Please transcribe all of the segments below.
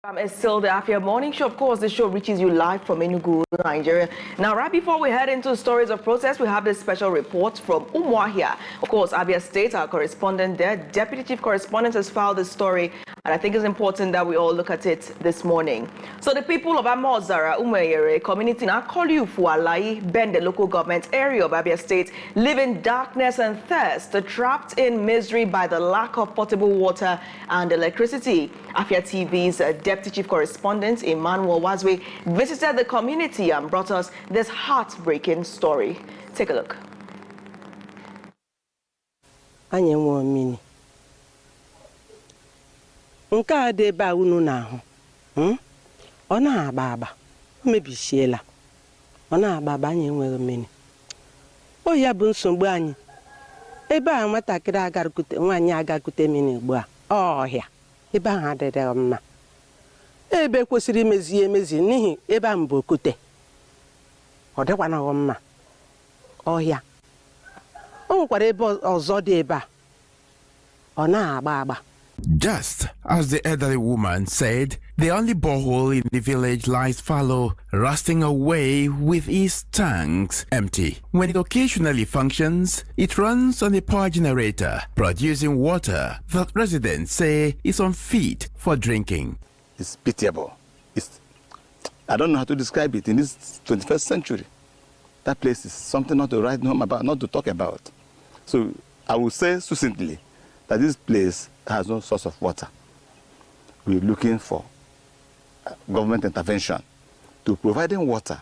It's still the Afia Morning Show. Of course, the show reaches you live from Enugu, Nigeria. Now, right before we head into stories of protest, we have this special report from Umuenyere. Of course, Abia State, our correspondent there, Deputy Chief Correspondent, has filed this story, and I think it's important that we all look at it this morning. So the people of Amaozara'S, Umuenyere community in Akoli-Ufu Alayi, Bende Local Government Area of Abia State live in darkness and thirst, trapped in misery by the lack of potable water and electricity. Afia TV's Deputy Chief Correspondent Emmanuel Nwazue visited the community and brought us this heartbreaking story. Take a look. Nke a dị ebe a unu na-ahụ ọ na-agba agba o mebisiela ọ na-agba agba anyị enweghị mmiri o ya bụ nsogbu anyị ebe a nwatakịrị agarukute nwaanyị agakute mmiri ugbu a ọhịa ebe ahụ adịrị mma ebe kwesịrị emezi n'ihi ebe a mbụ okute ọ dịkwana mma ọhịa o nwekwara ebe ọzọ dị ebe a ọ na-agba agba. Just as the elderly woman said, the only borehole in the village lies fallow, rusting away with its tanks empty. When it occasionally functions, it runs on a power generator, producing water that residents say is unfit for drinking. It's pitiable. I don't know how to describe it in this 21st century. That place is something not to write home about, not to talk about. So I will say succinctly that this place has no source of water. We're looking for government intervention to providing water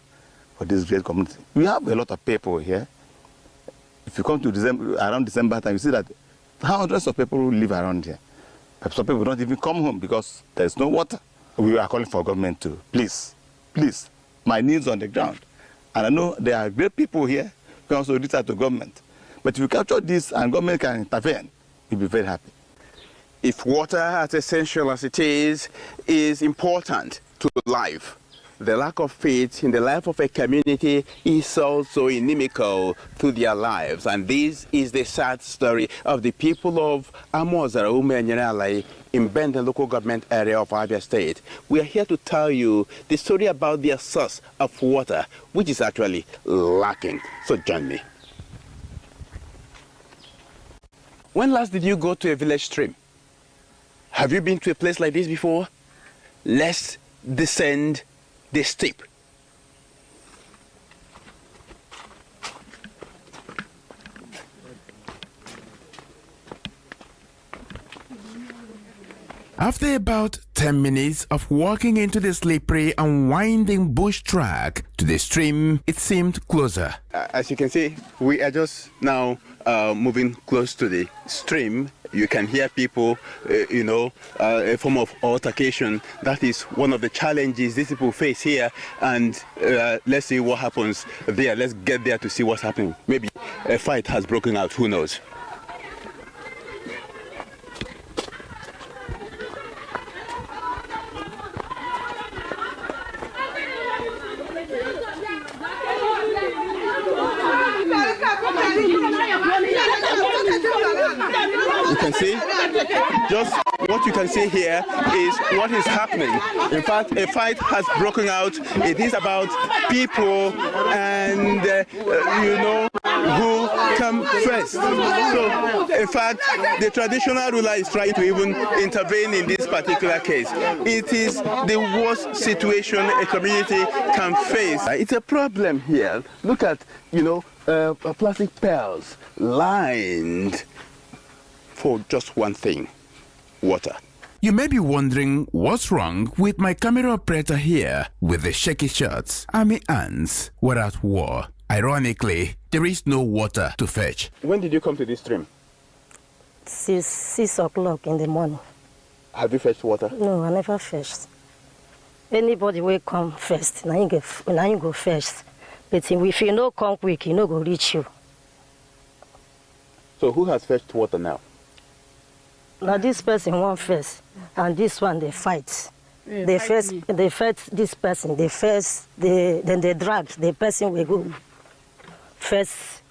for this great community. We have a lot of people here. If you come to around December time, you see that hundreds of people who live around here. Some people don't even come home because there's no water. We are calling for government to, please, my needs on the ground. And I know there are great people here who can also reach out to government. But if you capture this and government can intervene, we'll be very happy. If water, as essential as it is important to life, the lack of faith in the life of a community is also inimical to their lives. And this is the sad story of the people of Amaozara'S, Umuenyere in Bende Local Government Area of Abia State. We are here to tell you the story about their source of water, which is actually lacking. So join me. When last did you go to a village stream? Have you been to a place like this before? Let's descend the steep. After about 10 minutes of walking into the slippery and winding bush track to the stream, it seemed closer. As you can see, we are just now moving close to the stream. You can hear people, a form of altercation. That is one of the challenges these people face here. And let's see what happens there. Let's get there to see what's happening. Maybe a fight has broken out. Who knows? You can see, just what you can see here is what is happening. In fact, a fight has broken out. It is about people and, who come first. So, in fact, the traditional ruler is trying to even intervene in this particular case. It is the worst situation a community can face. It's a problem here. Look at, plastic pails lined for just one thing: water. You may be wondering what's wrong with my camera operator here with the shaky shots. Army ants were at war. Ironically, there is no water to fetch. When did you come to this stream? 6 o'clock in the morning. Have you fetched water? No, I never fetched. Anybody will come first. Now you go first. But if you no come quick, you no go reach you. So who has fetched water now? Now this person won first, and this one they fight. Yeah, they fight this person. Then they drag the person will go first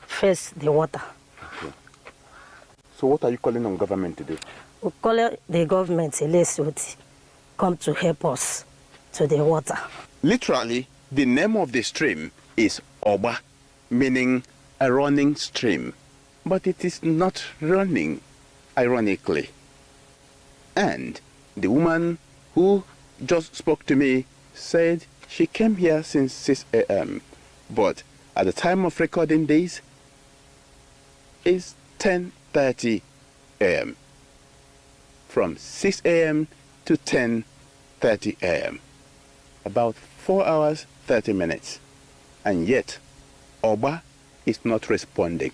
the water. Okay. So what are you calling on government to do? We call the government come to help us to the water. Literally, the name of the stream is Oba, meaning a running stream. But it is not running, ironically. And the woman who just spoke to me said she came here since 6 a.m. But at the time of recording this, it's 10:30 a.m. From 6 a.m. to 10:30 a.m. About 4 hours, 30 minutes. And yet, Oba is not responding.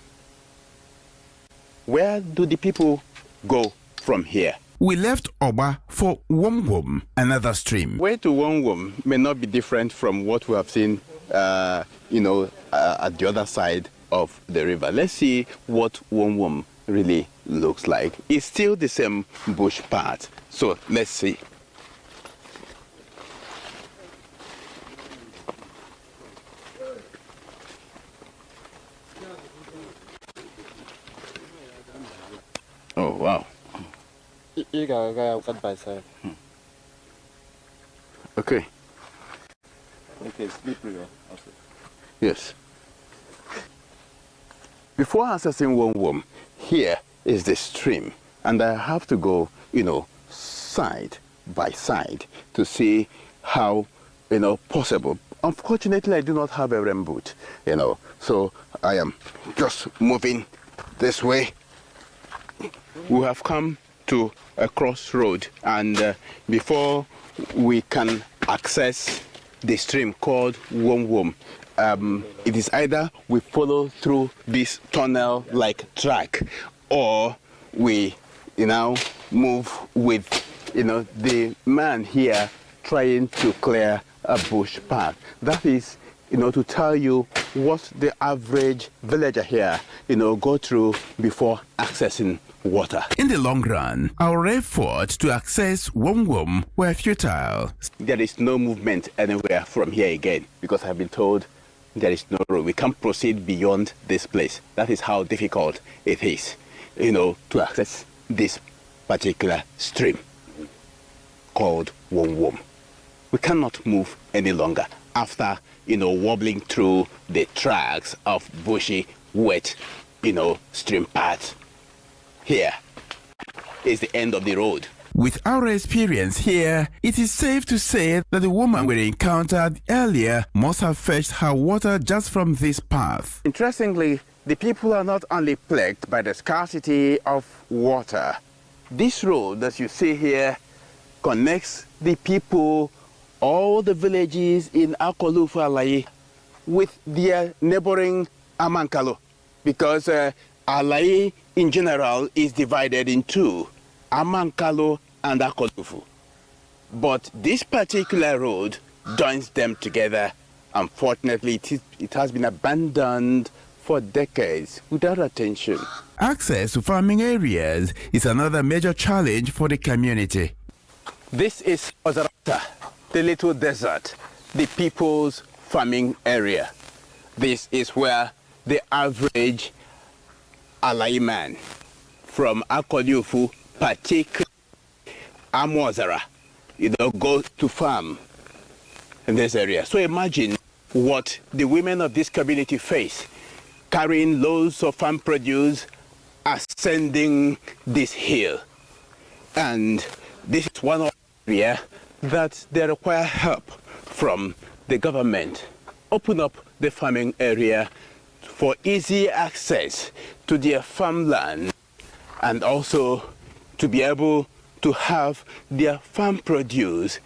Where do the people go from here? We left Oba for Womwom, another stream. Way to Womwom may not be different from what we have seen, at the other side of the river. Let's see what Womwom really looks like. It's still the same bush part. So let's see. Oh, wow. Okay. Okay, slippery. Yes. Before accessing Womwom, here is the stream. And I have to go, side by side to see how, possible. Unfortunately, I do not have a rain boot, so I am just moving this way. We have come to a crossroad, and before we can access the stream called Womwom, it is either we follow through this tunnel-like track, or we, move with, the man here trying to clear a bush path. That is, to tell you what the average villager here, go through before accessing water. In the long run, our efforts to access Womwom were futile. There is no movement anywhere from here again, because I've been told there is no road. We can't proceed beyond this place. That is how difficult it is, to access this particular stream called Womwom. We cannot move any longer after, wobbling through the tracks of bushy, wet, stream paths. Here is the end of the road. With our experience here, it is safe to say that the woman we encountered earlier must have fetched her water just from this path. Interestingly, the people are not only plagued by the scarcity of water. This road that you see here connects the people, all the villages in Akoli-Ufu Alayi, with their neighboring Amankalo, because Alayi in general is divided in two, Amankalo and Akoli-Ufu. But this particular road joins them together. Unfortunately, it has been abandoned for decades without attention. Access to farming areas is another major challenge for the community. This is Amaozara'S, the little desert, the people's farming area. This is where the average Alayi man from Akoli-Ufu, particularly Amaozara'S, go to farm in this area. So imagine what the women of this community face, carrying loads of farm produce, ascending this hill. And this is one area that they require help from the government. Open up the farming area for easy access to their farmland, and also to be able to have their farm produce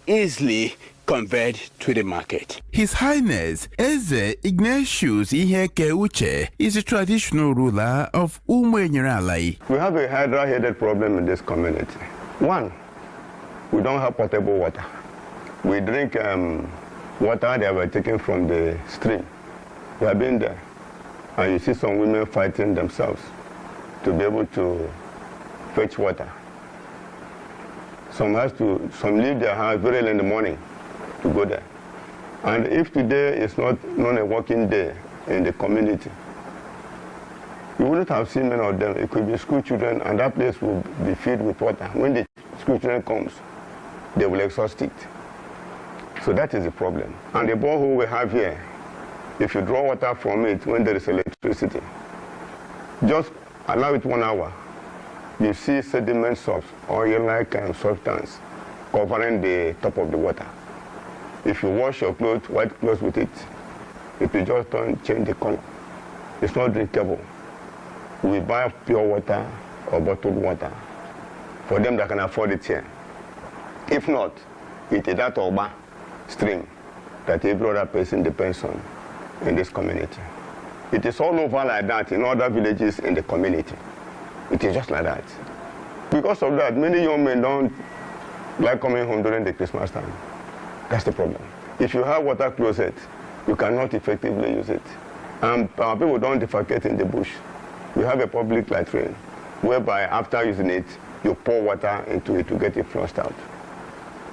easily conveyed to the market. His Highness Eze Ignatius Iheke Uche is a traditional ruler of Umuenyere Alayi. We have a hydra-headed problem in this community. One, we don't have potable water. We drink water that were taken from the stream. We have been there, and you see some women fighting themselves to be able to fetch water. Some leave their house very early in the morning to go there. And if today is not a working day in the community, you wouldn't have seen many of them. It could be school children, and that place will be filled with water. When the school children comes, they will exhaust it. So that is the problem. And the borehole we have here, if you draw water from it when there is electricity, just allow it 1 hour, you see sediments of oil-like substance covering the top of the water. If you wash your clothes, white clothes with it, if you just don't change the color, it's not drinkable. We buy pure water or bottled water for them that can afford it here. If not, it is that Oba stream that every other person depends on in this community. It is all over like that in other villages in the community. It is just like that. Because of that, many young men don't like coming home during the Christmas time. That's the problem. If you have water closet, you cannot effectively use it. And our people don't defecate in the bush. You have a public latrine, whereby after using it, you pour water into it to get it flushed out.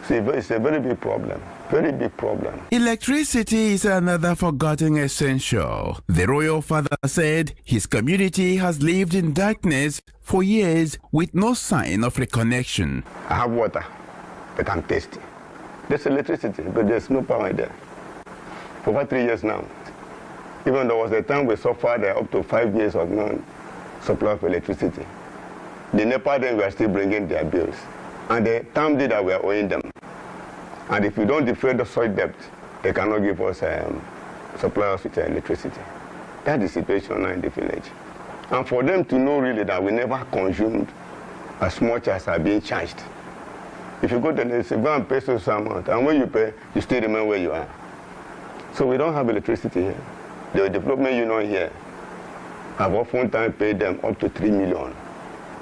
See, it's a very big problem. Very big problem. Electricity is another forgotten essential. The royal father said his community has lived in darkness for years with no sign of reconnection. I have water, but I'm thirsty. There's electricity, but there's no power there. For over 3 years now. Even there was a time we suffered up to 5 years of non-supply of electricity. The NEPA then were still bringing their bills. And the time did that we are owing them. And if we don't defray the soil debt, they cannot give us supply us with electricity. That's the situation now in the village. And for them to know really that we never consumed as much as are being charged. If you go to the go and pay some amount, and when you pay, you still remain where you are. So we don't have electricity here. The development union here have often paid them up to 3 million,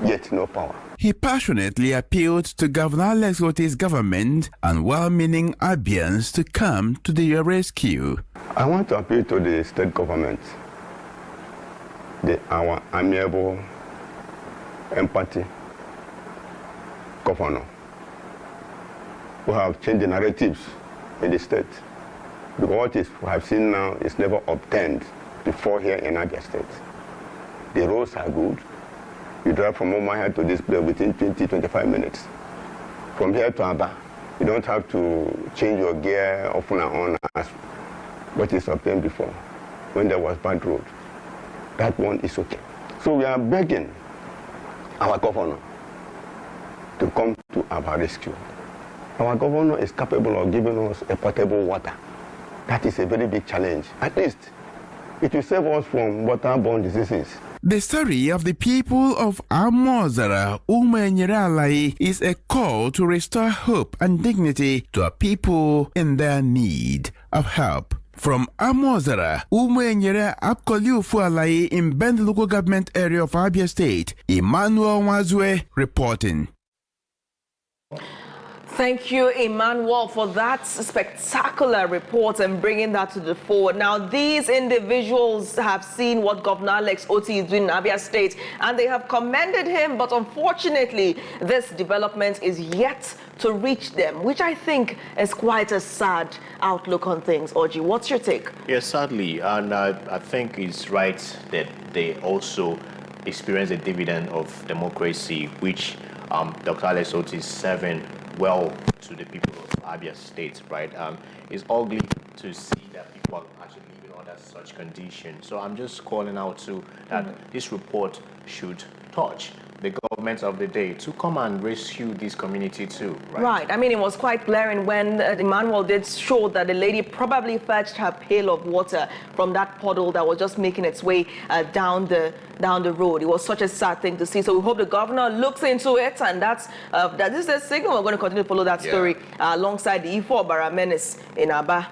yet no power. He passionately appealed to Governor Alex Oti's government and well-meaning Abians to come to their rescue. I want to appeal to the state government, our amiable, empathy governor, who have changed the narratives in the state. Because what we have seen now is never obtained before here in Abia State. The roads are good. You drive from Umuenyere to this place within 20-25 minutes. From here to Aba, you don't have to change your gear often and on as what is obtained before when there was bad road. That one is okay. So we are begging our governor to come to our rescue. Our governor is capable of giving us a potable water. That is a very big challenge. At least it will save us from waterborne diseases. The story of the people of Amaozara'S Umuenyere Alayi is a call to restore hope and dignity to a people in their need of help. From Amaozara'S Umuenyere Akoli-Ufu Alayi in Bende Local Government Area of Abia State, Emmanuel Nwazue reporting. Thank you, Emmanuel, for that spectacular report and bringing that to the fore. Now, these individuals have seen what Governor Alex Oti is doing in Abia State, and they have commended him, but unfortunately, this development is yet to reach them, which I think is quite a sad outlook on things. Oji, what's your take? Yes, sadly, and I think it's right that they also experience a dividend of democracy, which Dr. Alex Oti is serving well to the people of Abia State, right? It's ugly to see that people are actually living under such conditions. So I'm just calling out to that this report should touch the government of the day to come and rescue this community too, right? Right. I mean, it was quite glaring when Emmanuel did show that the lady probably fetched her pail of water from that puddle that was just making its way down the road. It was such a sad thing to see. So we hope the governor looks into it, and that this is a signal. We're going to continue to follow that story alongside the Ifo Bara menace in Aba.